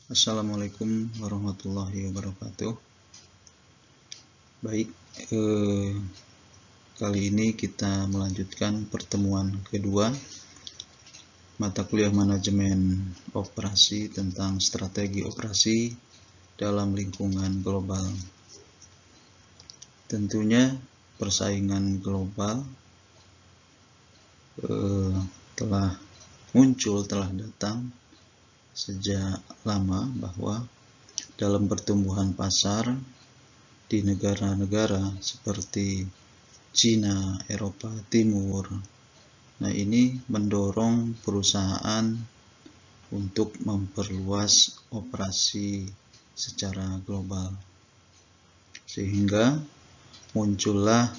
Assalamualaikum warahmatullahi wabarakatuh. Baik, kali ini kita melanjutkan pertemuan kedua mata kuliah manajemen operasi tentang strategi operasi dalam lingkungan global. Tentunya persaingan global telah datang sejak lama, bahwa dalam pertumbuhan pasar di negara-negara seperti Cina, Eropa Timur, nah ini mendorong perusahaan untuk memperluas operasi secara global, sehingga muncullah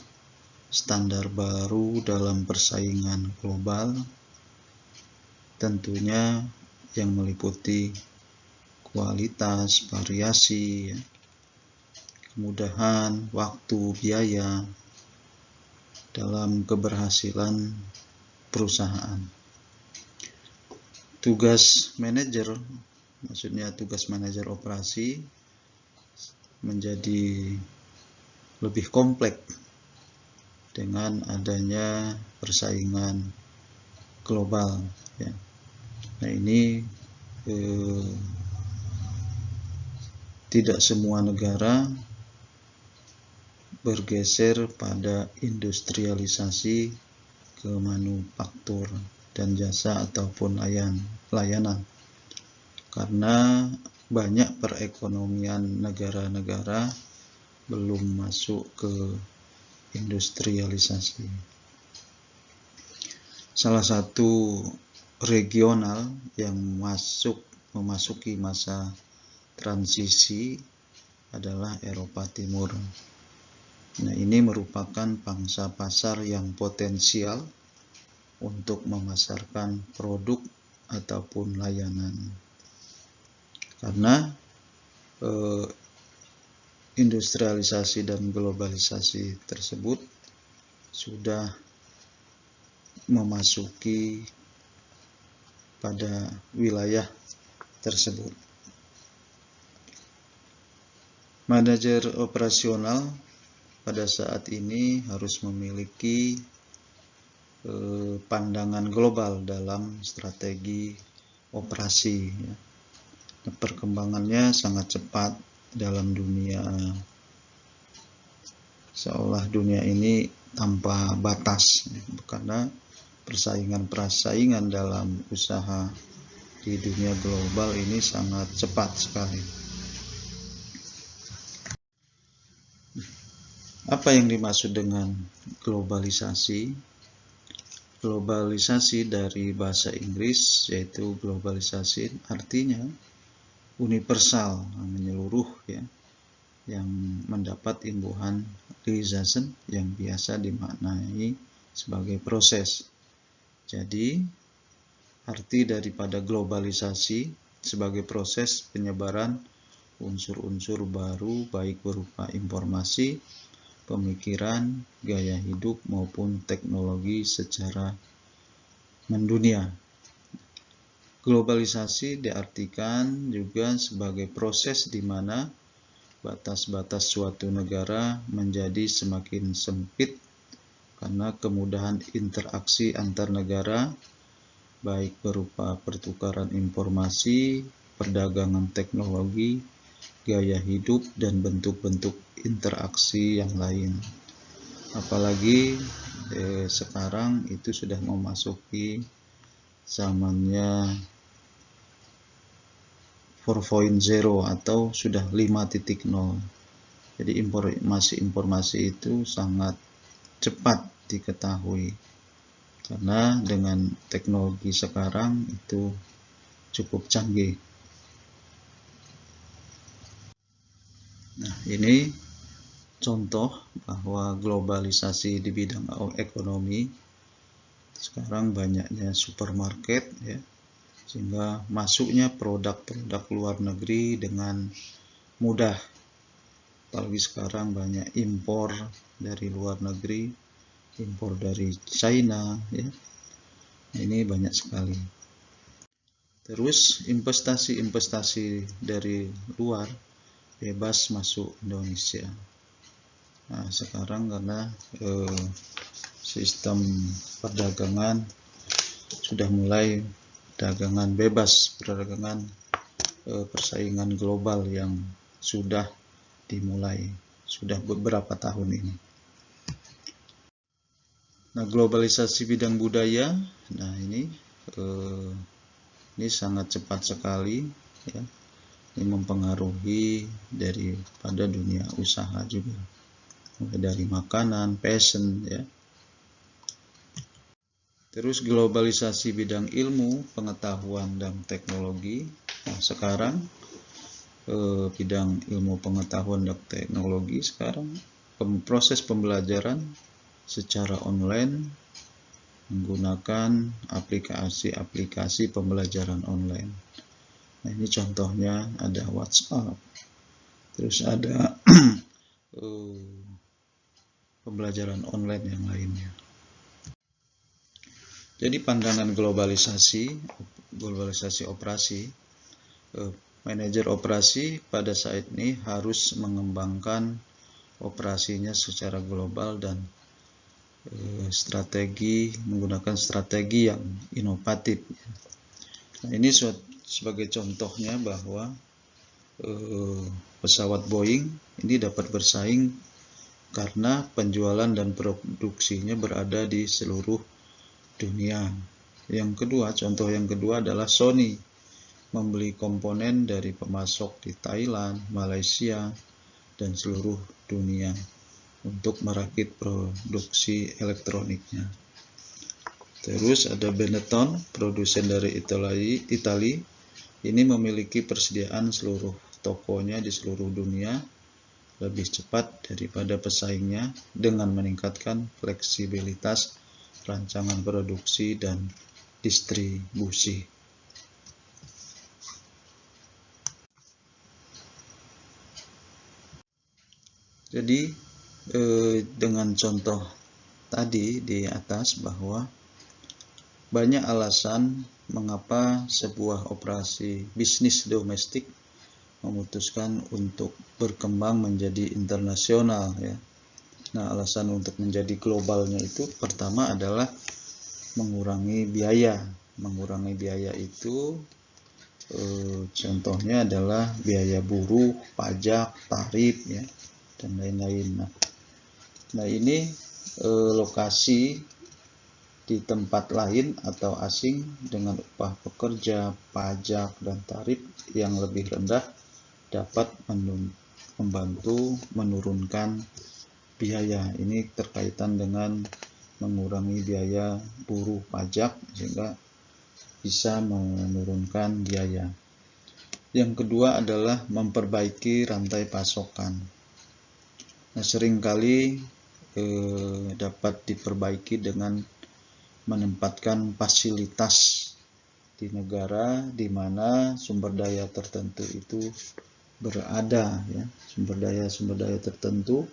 standar baru dalam persaingan global, tentunya yang meliputi kualitas, variasi, kemudahan, waktu, biaya dalam keberhasilan perusahaan. Tugas manajer, maksudnya tugas manajer operasi, menjadi lebih kompleks dengan adanya persaingan global, ya. Nah ini tidak semua negara bergeser pada industrialisasi ke manufaktur dan jasa ataupun layanan, karena banyak perekonomian negara-negara belum masuk ke industrialisasi. Salah satu regional yang memasuki masa transisi adalah Eropa Timur. Nah, ini merupakan pangsa pasar yang potensial untuk memasarkan produk ataupun layanan, karena industrialisasi dan globalisasi tersebut sudah memasuki pada wilayah tersebut. Manajer operasional pada saat ini harus memiliki pandangan global dalam strategi operasi, ya. Perkembangannya sangat cepat dalam dunia, seolah dunia ini tanpa batas, karena persaingan dalam usaha di dunia global ini sangat cepat sekali. Apa yang dimaksud dengan globalisasi? Globalisasi dari bahasa Inggris, yaitu globalisasi, artinya universal, menyeluruh, ya, yang mendapat imbuhan realization yang biasa dimaknai sebagai proses. Jadi, arti daripada globalisasi sebagai proses penyebaran unsur-unsur baru, baik berupa informasi, pemikiran, gaya hidup, maupun teknologi secara mendunia. Globalisasi diartikan juga sebagai proses di mana batas-batas suatu negara menjadi semakin sempit karena kemudahan interaksi antar negara, baik berupa pertukaran informasi, perdagangan teknologi, gaya hidup, dan bentuk-bentuk interaksi yang lain. Apalagi sekarang itu sudah memasuki zamannya 4.0 atau sudah 5.0. Jadi informasi itu sangat cepat diketahui, karena dengan teknologi sekarang itu cukup canggih. Nah, ini contoh bahwa globalisasi di bidang ekonomi. Sekarang banyaknya supermarket, ya, sehingga masuknya produk-produk luar negeri dengan mudah. Apalagi sekarang banyak impor dari luar negeri, impor dari China, ya. Ini banyak sekali. Terus investasi dari luar bebas masuk Indonesia. Nah, sekarang karena sistem perdagangan sudah mulai perdagangan bebas, perdagangan persaingan global yang sudah dimulai, sudah beberapa tahun ini. Nah, globalisasi bidang budaya, nah ini sangat cepat sekali, ya. Ini mempengaruhi daripada dunia usaha juga, mulai dari makanan, fashion, ya. Terus globalisasi bidang ilmu, pengetahuan dan teknologi. Nah, sekarang bidang ilmu pengetahuan dan teknologi sekarang proses pembelajaran secara online menggunakan aplikasi pembelajaran online. Nah, ini contohnya ada WhatsApp, terus ada pembelajaran online yang lainnya. Jadi pandangan globalisasi operasi, manajer operasi pada saat ini harus mengembangkan operasinya secara global dan menggunakan strategi yang inovatif. Nah, ini sebagai contohnya bahwa pesawat Boeing ini dapat bersaing karena penjualan dan produksinya berada di seluruh dunia. Contoh yang kedua adalah Sony membeli komponen dari pemasok di Thailand, Malaysia, dan seluruh dunia untuk merakit produksi elektroniknya. Terus ada Benetton, produsen dari Italia. Ini memiliki persediaan seluruh tokonya di seluruh dunia lebih cepat daripada pesaingnya dengan meningkatkan fleksibilitas rancangan produksi dan distribusi. Jadi dengan contoh tadi di atas bahwa banyak alasan mengapa sebuah operasi bisnis domestik memutuskan untuk berkembang menjadi internasional, ya. Nah, alasan untuk menjadi globalnya itu pertama adalah mengurangi biaya. Mengurangi biaya itu contohnya adalah biaya buruh, pajak, tarif, ya, dan lain-lain. Nah, ini lokasi di tempat lain atau asing dengan upah pekerja, pajak, dan tarif yang lebih rendah dapat membantu menurunkan biaya. Ini terkaitan dengan mengurangi biaya buruh, pajak, sehingga bisa menurunkan biaya. Yang kedua adalah memperbaiki rantai pasokan. Nah, seringkali dapat diperbaiki dengan menempatkan fasilitas di negara di mana sumber daya tertentu itu berada, ya. Sumber daya tertentu,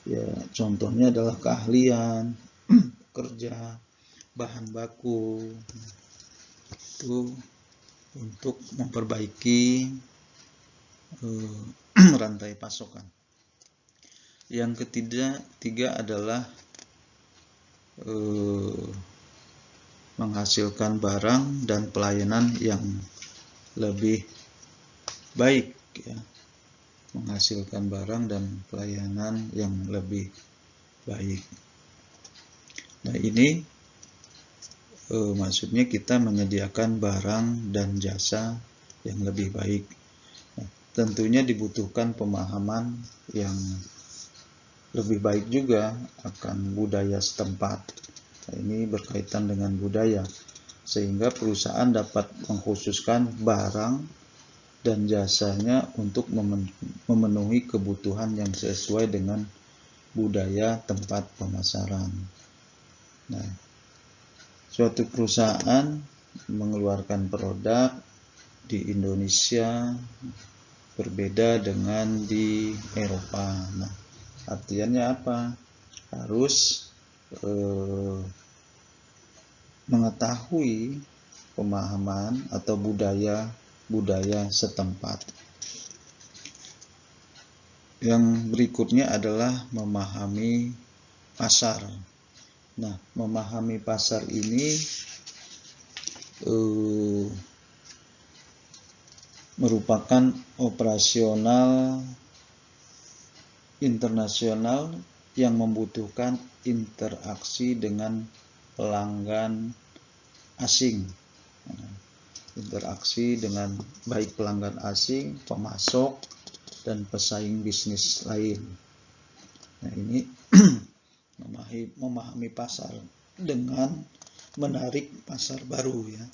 ya, contohnya adalah keahlian, kerja, bahan baku, itu untuk memperbaiki rantai pasokan. Yang ketiga adalah menghasilkan barang dan pelayanan yang lebih baik, ya. Menghasilkan barang dan pelayanan yang lebih baik. Nah, ini maksudnya kita menyediakan barang dan jasa yang lebih baik. Nah, tentunya dibutuhkan pemahaman yang lebih baik juga akan budaya setempat. Nah, ini berkaitan dengan budaya, sehingga perusahaan dapat mengkhususkan barang dan jasanya untuk memenuhi kebutuhan yang sesuai dengan budaya tempat pemasaran. Nah, suatu perusahaan mengeluarkan produk di Indonesia berbeda dengan di Eropa. Nah, artinya apa? Harus mengetahui pemahaman atau budaya setempat. Yang berikutnya adalah memahami pasar. Nah, memahami pasar ini merupakan operasional internasional yang membutuhkan interaksi dengan pelanggan asing. Interaksi dengan baik pelanggan asing, pemasok, dan pesaing bisnis lain. Nah, ini memahami pasar dengan menarik pasar baru, ya.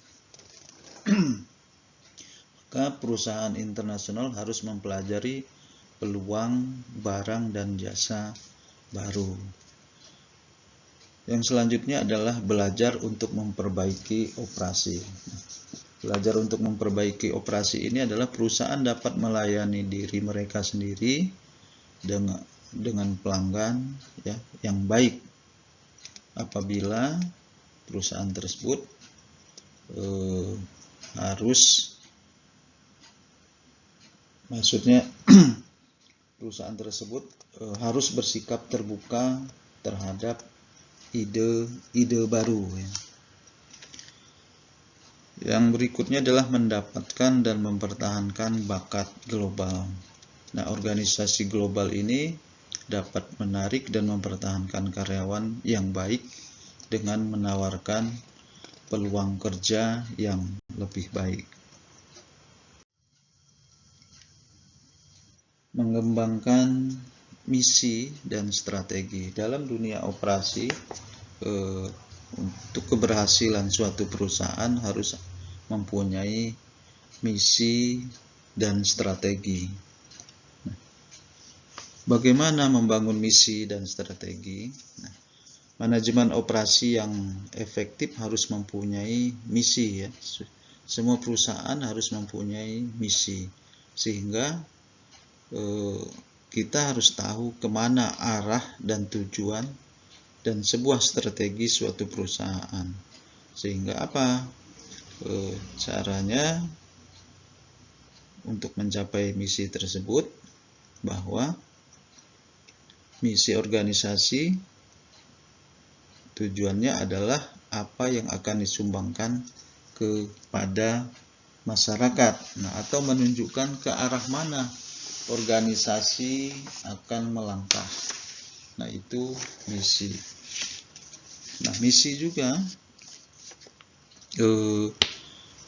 Maka perusahaan internasional harus mempelajari peluang barang dan jasa baru. Yang selanjutnya adalah belajar untuk memperbaiki operasi. Belajar untuk memperbaiki operasi ini adalah perusahaan dapat melayani diri mereka sendiri dengan pelanggan, ya, yang baik apabila perusahaan tersebut perusahaan tersebut harus bersikap terbuka terhadap ide baru, ya. Yang berikutnya adalah mendapatkan dan mempertahankan bakat global. Nah, organisasi global ini dapat menarik dan mempertahankan karyawan yang baik dengan menawarkan peluang kerja yang lebih baik. Mengembangkan misi dan strategi. Dalam dunia operasi, untuk keberhasilan suatu perusahaan harus mempunyai misi dan strategi. Bagaimana membangun misi dan strategi? Nah, manajemen operasi yang efektif harus mempunyai misi, ya. Semua perusahaan harus mempunyai misi, sehingga kita harus tahu kemana arah dan tujuan dan sebuah strategi suatu perusahaan. Sehingga apa? Caranya untuk mencapai misi tersebut, bahwa misi organisasi tujuannya adalah apa yang akan disumbangkan kepada masyarakat. Nah, atau menunjukkan ke arah mana organisasi akan melangkah. Nah, itu misi. Nah, misi juga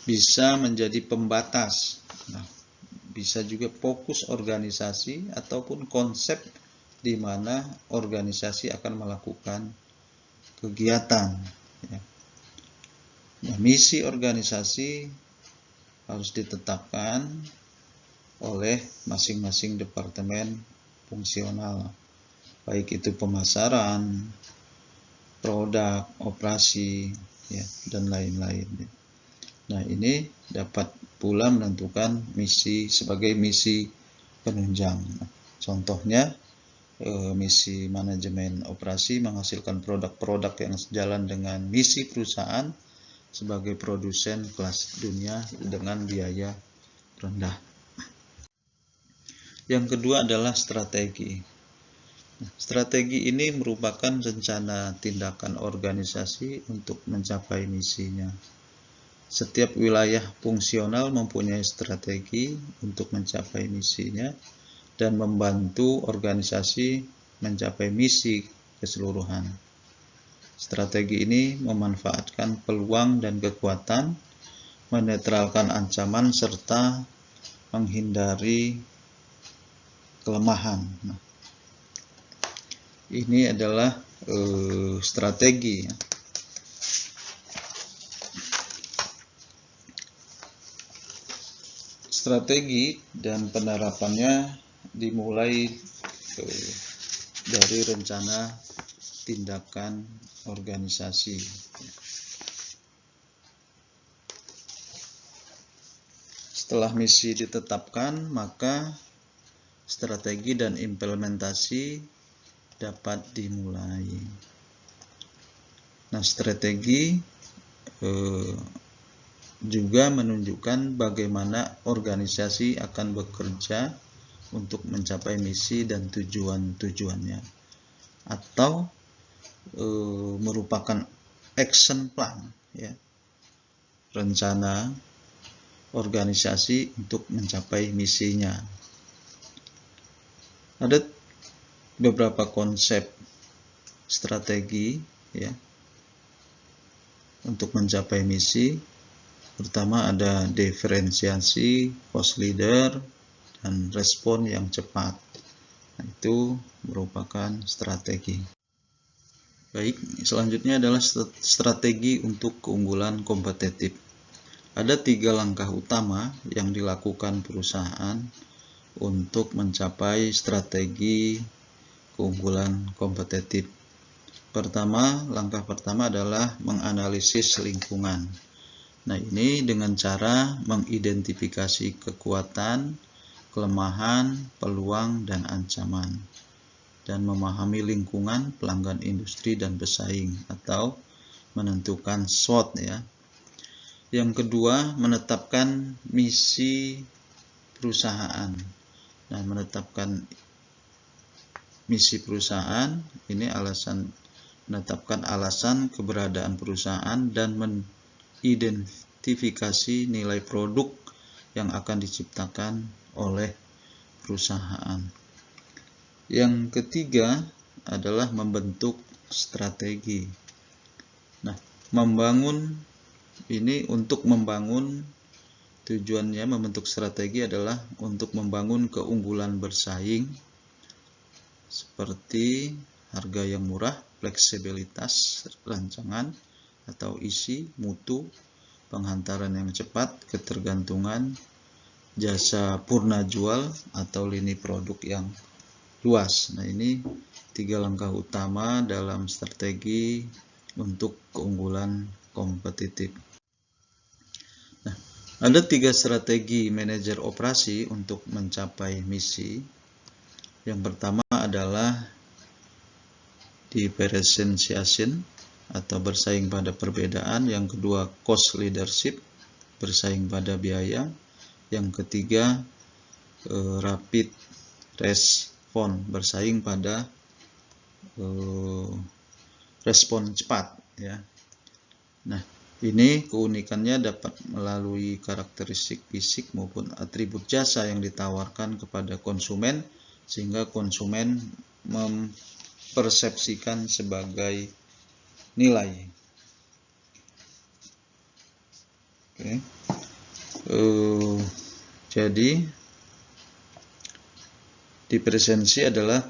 bisa menjadi pembatas. Nah, bisa juga fokus organisasi ataupun konsep di mana organisasi akan melakukan kegiatan, ya. Nah, misi organisasi harus ditetapkan oleh masing-masing departemen fungsional, baik itu pemasaran, produk, operasi, ya, dan lain-lain. Nah, ini dapat pula menentukan misi sebagai misi penunjang. Nah, contohnya, misi manajemen operasi menghasilkan produk-produk yang sejalan dengan misi perusahaan sebagai produsen kelas dunia dengan biaya rendah. Yang kedua adalah strategi. Strategi ini merupakan rencana tindakan organisasi untuk mencapai misinya. Setiap wilayah fungsional mempunyai strategi untuk mencapai misinya dan membantu organisasi mencapai misi keseluruhan. Strategi ini memanfaatkan peluang dan kekuatan, menetralkan ancaman, serta menghindari kelemahan. Nah, ini adalah strategi. Strategi dan penerapannya dimulai dari rencana tindakan organisasi. Setelah misi ditetapkan, maka strategi dan implementasi dapat dimulai. Nah, strategi juga menunjukkan bagaimana organisasi akan bekerja untuk mencapai misi dan tujuan-tujuannya, atau merupakan action plan, ya, rencana organisasi untuk mencapai misinya. Ada beberapa konsep strategi, ya, untuk mencapai misi. Pertama ada diferensiasi, cost leader, dan respon yang cepat. Nah, itu merupakan strategi. Baik, selanjutnya adalah strategi untuk keunggulan kompetitif. Ada 3 langkah utama yang dilakukan perusahaan untuk mencapai strategi keunggulan kompetitif. Langkah pertama adalah menganalisis lingkungan. Nah, ini dengan cara mengidentifikasi kekuatan, kelemahan, peluang, dan ancaman, dan memahami lingkungan, pelanggan, industri, dan pesaing, atau menentukan SWOT, ya. Yang kedua, menetapkan misi perusahaan. Nah, menetapkan misi perusahaan ini menetapkan alasan keberadaan perusahaan dan identifikasi nilai produk yang akan diciptakan oleh perusahaan. Yang ketiga adalah membentuk strategi. Nah, tujuannya membentuk strategi adalah untuk membangun keunggulan bersaing seperti harga yang murah, fleksibilitas rancangan atau isi, mutu, penghantaran yang cepat, ketergantungan, jasa purna jual, atau lini produk yang luas. Nah, ini 3 langkah utama dalam strategi untuk keunggulan kompetitif. Nah, ada 3 strategi manajer operasi untuk mencapai misi. Yang pertama adalah differentiation atau bersaing pada perbedaan. Yang kedua, cost leadership, bersaing pada biaya. Yang ketiga, rapid response, bersaing pada respon cepat, ya. Nah, ini keunikannya dapat melalui karakteristik fisik maupun atribut jasa yang ditawarkan kepada konsumen, sehingga konsumen mempersepsikan sebagai nilai. Oke. Jadi diferensiasi adalah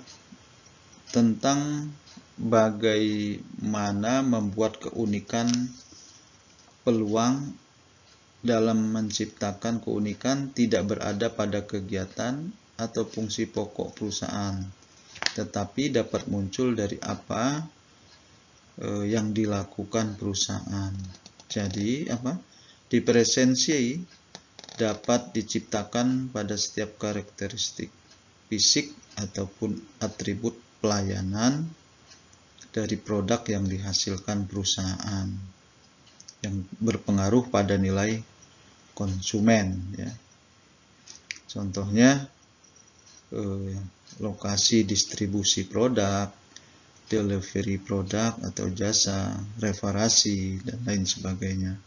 tentang bagaimana membuat keunikan, peluang dalam menciptakan keunikan tidak berada pada kegiatan atau fungsi pokok perusahaan, tetapi dapat muncul dari apa yang dilakukan perusahaan. Jadi diferensiasi dapat diciptakan pada setiap karakteristik fisik ataupun atribut pelayanan dari produk yang dihasilkan perusahaan yang berpengaruh pada nilai konsumen, ya. Contohnya lokasi distribusi produk, delivery produk atau jasa, reparasi, dan lain sebagainya.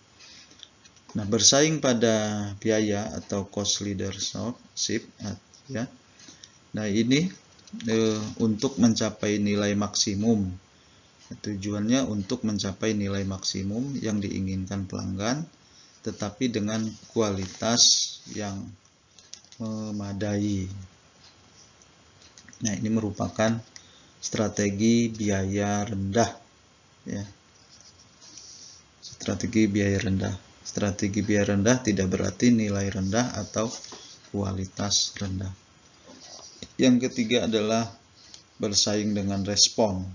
Nah, bersaing pada biaya atau cost leadership, ya. Nah, ini untuk mencapai nilai maksimum. Tujuannya untuk mencapai nilai maksimum yang diinginkan pelanggan, tetapi dengan kualitas yang memadai. Nah, ini merupakan strategi biaya rendah, ya. Strategi biaya rendah. Strategi biaya rendah tidak berarti nilai rendah atau kualitas rendah. Yang ketiga adalah bersaing dengan respon.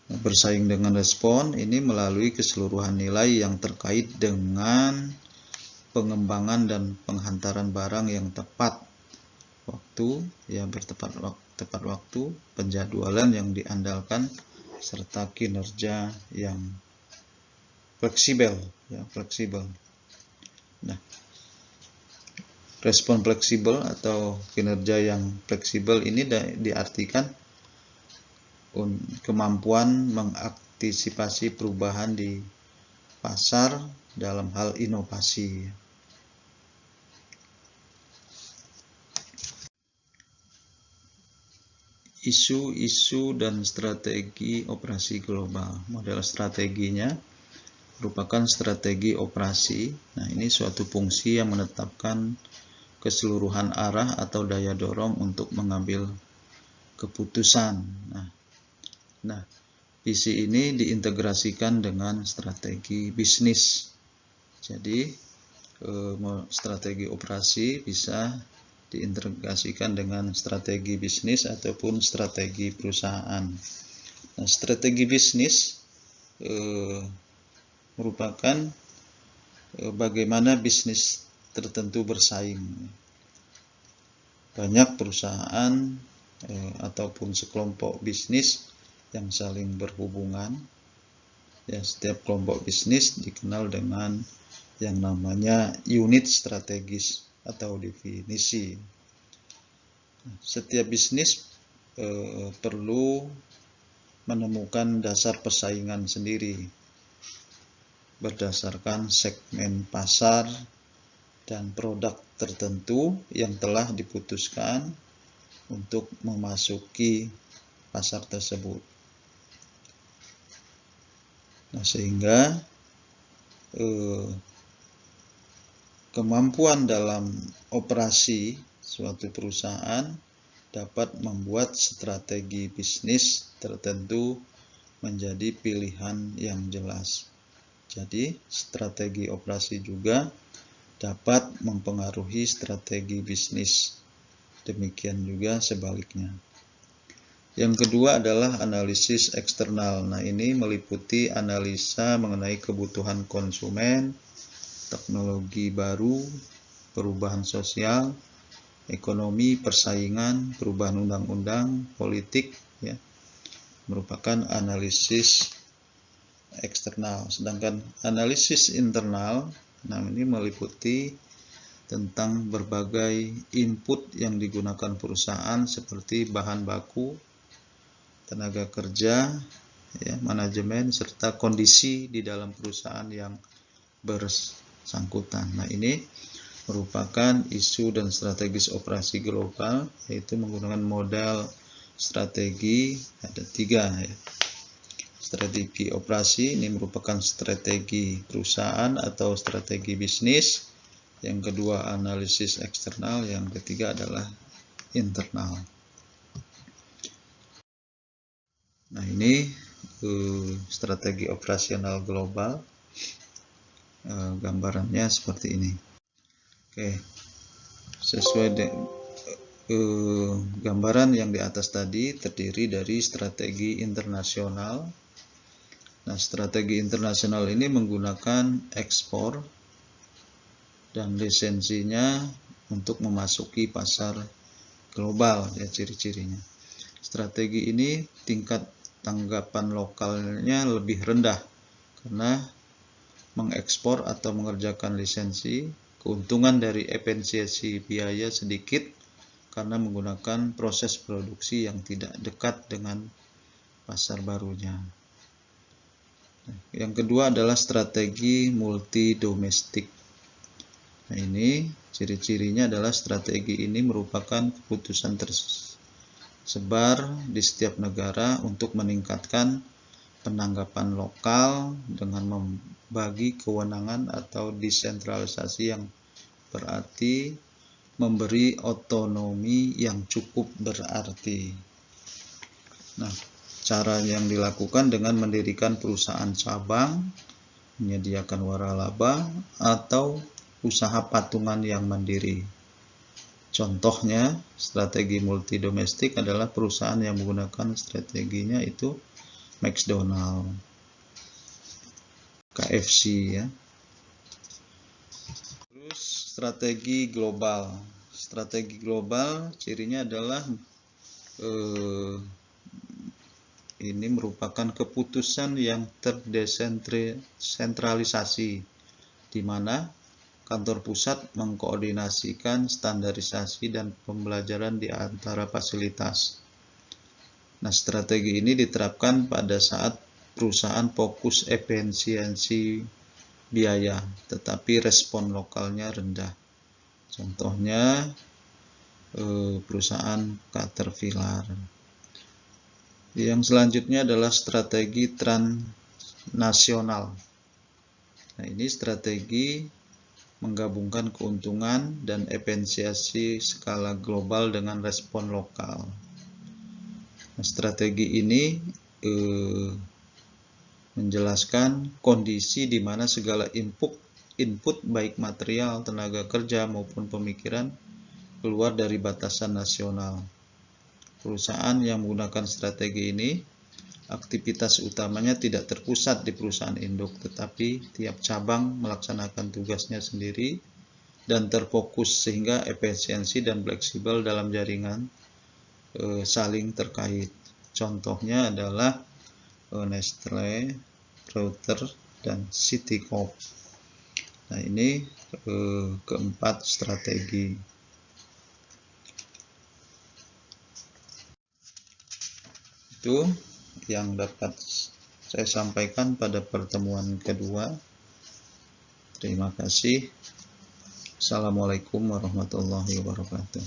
Bersaing dengan respon ini melalui keseluruhan nilai yang terkait dengan pengembangan dan penghantaran barang yang tepat waktu, ya, tepat waktu, penjadwalan yang diandalkan, serta kinerja yang fleksibel, ya, fleksibel. Nah, respon fleksibel atau kinerja yang fleksibel ini diartikan kemampuan mengantisipasi perubahan di pasar dalam hal inovasi. Isu-isu dan strategi operasi global. Model strateginya merupakan strategi operasi. Nah, ini suatu fungsi yang menetapkan keseluruhan arah atau daya dorong untuk mengambil keputusan. Nah, visi ini diintegrasikan dengan strategi bisnis. Jadi, strategi operasi bisa diintegrasikan dengan strategi bisnis ataupun strategi perusahaan. Nah, strategi bisnis merupakan bagaimana bisnis tertentu bersaing. Banyak perusahaan ataupun sekelompok bisnis yang saling berhubungan. Ya, setiap kelompok bisnis dikenal dengan yang namanya unit strategis atau definisi. Setiap bisnis perlu menemukan dasar persaingan sendiri berdasarkan segmen pasar dan produk tertentu yang telah diputuskan untuk memasuki pasar tersebut. Nah, sehingga kemampuan dalam operasi suatu perusahaan dapat membuat strategi bisnis tertentu menjadi pilihan yang jelas. Jadi, strategi operasi juga dapat mempengaruhi strategi bisnis. Demikian juga sebaliknya. Yang kedua adalah analisis eksternal. Nah, ini meliputi analisa mengenai kebutuhan konsumen, teknologi baru, perubahan sosial, ekonomi, persaingan, perubahan undang-undang, politik, ya, merupakan analisis eksternal. Sedangkan analisis internal, nah ini meliputi tentang berbagai input yang digunakan perusahaan seperti bahan baku, tenaga kerja, ya, manajemen, serta kondisi di dalam perusahaan yang bersangkutan. Nah, ini merupakan isu dan strategis operasi global, yaitu menggunakan model strategi ada 3, ya. Strategi operasi ini merupakan strategi perusahaan atau strategi bisnis. Yang kedua analisis eksternal, yang ketiga adalah internal. Nah, ini strategi operasional global. Gambarannya seperti ini. Oke, sesuai dengan gambaran yang di atas tadi terdiri dari strategi internasional. Nah, strategi internasional ini menggunakan ekspor dan lisensinya untuk memasuki pasar global, ya, ciri-cirinya. Strategi ini tingkat tanggapan lokalnya lebih rendah karena mengekspor atau mengerjakan lisensi, keuntungan dari efisiensi biaya sedikit karena menggunakan proses produksi yang tidak dekat dengan pasar barunya. Yang kedua adalah strategi multi domestik. Nah, ini ciri-cirinya adalah strategi ini merupakan keputusan tersebar di setiap negara untuk meningkatkan penanggapan lokal dengan membagi kewenangan atau desentralisasi, yang berarti memberi otonomi yang cukup berarti. Nah, cara yang dilakukan dengan mendirikan perusahaan cabang, menyediakan waralaba, atau usaha patungan yang mandiri. Contohnya, strategi multi domestik adalah perusahaan yang menggunakan strateginya itu McDonald, KFC, ya. Terus strategi global. Strategi global cirinya adalah ini merupakan keputusan yang terdesentralisasi, di mana kantor pusat mengkoordinasikan standarisasi dan pembelajaran di antara fasilitas. Nah, strategi ini diterapkan pada saat perusahaan fokus efisiensi biaya, tetapi respon lokalnya rendah. Contohnya perusahaan Caterpillar. Yang selanjutnya adalah strategi transnasional. Nah, ini strategi menggabungkan keuntungan dan efisiensi skala global dengan respon lokal. Nah, strategi ini menjelaskan kondisi di mana segala input baik material, tenaga kerja maupun pemikiran keluar dari batasan nasional. Perusahaan yang menggunakan strategi ini, aktivitas utamanya tidak terpusat di perusahaan induk, tetapi tiap cabang melaksanakan tugasnya sendiri dan terfokus sehingga efisiensi dan fleksibel dalam jaringan saling terkait. Contohnya adalah Nestle, Reuters, dan Citicorp. Nah, ini keempat strategi. Itu yang dapat saya sampaikan pada pertemuan kedua. Terima kasih. Assalamualaikum warahmatullahi wabarakatuh.